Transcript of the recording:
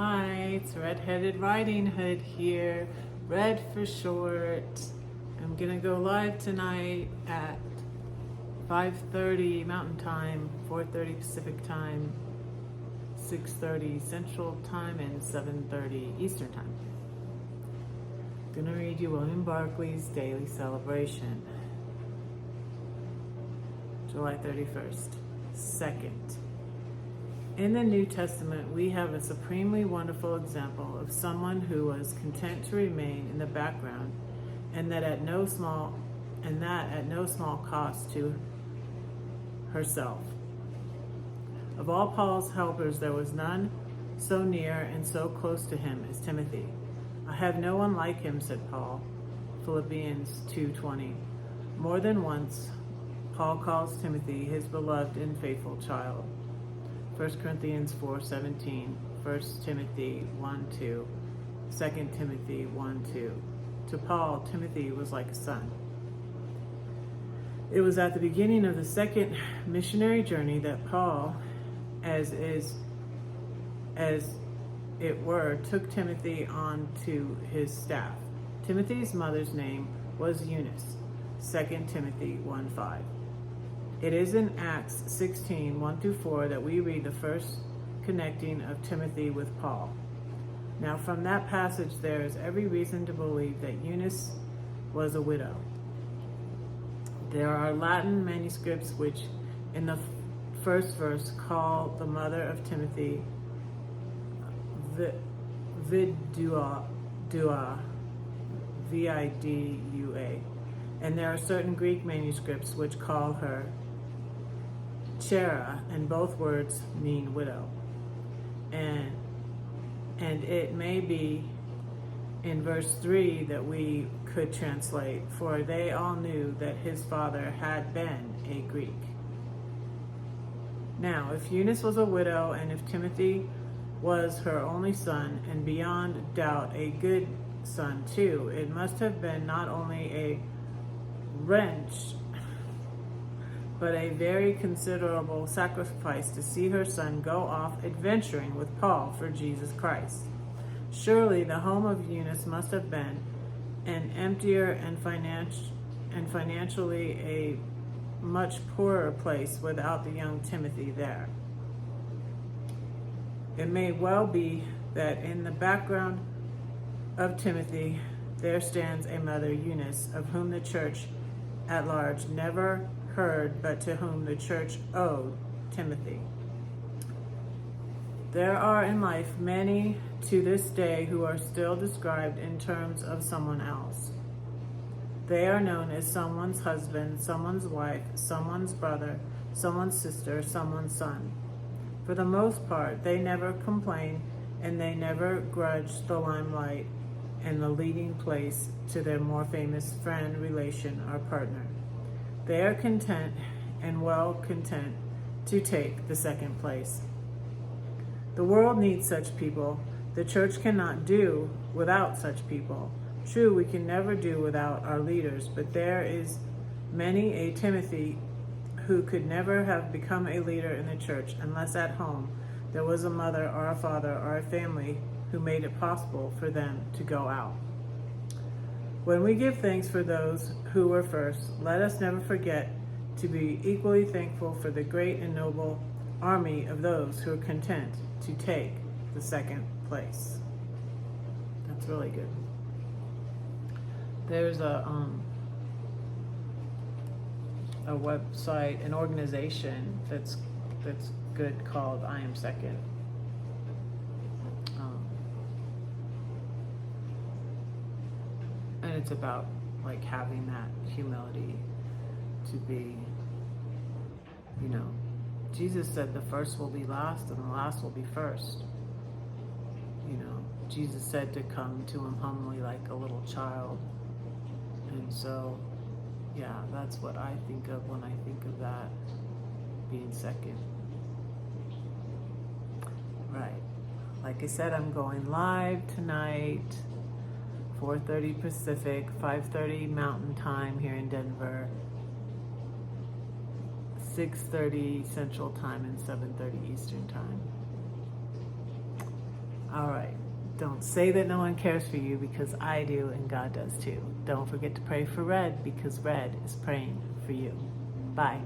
Hi, it's Red-Headed Riding Hood here. Red for short. I'm gonna go live tonight at 5:30 Mountain Time, 4:30 Pacific Time, 6:30 Central Time, and 7:30 Eastern Time. I'm gonna read you William Barclay's Daily Celebration. July 31st. Second. In the New Testament, we have a supremely wonderful example of someone who was content to remain in the background, and that at no small cost to herself. Of all Paul's helpers, there was none so near and so close to him as Timothy. I have no one like him, said Paul, Philippians 2:20. More than once, Paul calls Timothy his beloved and faithful child. 1 Corinthians 4:17, 1 Timothy 1:2, 2 Timothy 1:2. To Paul, Timothy was like a son. It was at the beginning of the second missionary journey that Paul, as it were, took Timothy on to his staff. Timothy's mother's name was Eunice, 2 Timothy 1:5. It is in Acts 16, 1-4 that we read the first connecting of Timothy with Paul. Now from that passage there is every reason to believe that Eunice was a widow. There are Latin manuscripts which in the first verse call the mother of Timothy Vidua, V-I-D-U-A. And there are certain Greek manuscripts which call her Chera, and both words mean widow. And it may be in verse 3 that we could translate, for they all knew that his father had been a Greek. Now, if Eunice was a widow, and if Timothy was her only son, and beyond doubt a good son too, it must have been not only a wrench, but a very considerable sacrifice to see her son go off adventuring with Paul for Jesus Christ. Surely the home of Eunice must have been an emptier and financially a much poorer place without the young Timothy there. It may well be that in the background of Timothy there stands a mother, Eunice, of whom the church at large never heard, but to whom the church owed Timothy. There are in life many to this day who are still described in terms of someone else. They are known as someone's husband, someone's wife, someone's brother, someone's sister, someone's son. For the most part, they never complain and they never grudge the limelight and the leading place to their more famous friend, relation, or partner. They are content and well content to take the second place. The world needs such people. The church cannot do without such people. True, we can never do without our leaders, but there is many a Timothy who could never have become a leader in the church unless at home there was a mother or a father or a family who made it possible for them to go out. When we give thanks for those who were first, let us never forget to be equally thankful for the great and noble army of those who are content to take the second place. That's really good. There's a website, an organization that's good called I Am Second. And it's about like having that humility to be, Jesus said the first will be last and the last will be first. Jesus said to come to him humbly like a little child. And so, yeah, that's what I think of when I think of that, being second. Right. Like I said, I'm going live tonight. 4:30 Pacific, 5:30 Mountain Time here in Denver, 6:30 Central Time, and 7:30 Eastern Time. All right. Don't say that no one cares for you, because I do and God does too. Don't forget to pray for Red, because Red is praying for you. Bye.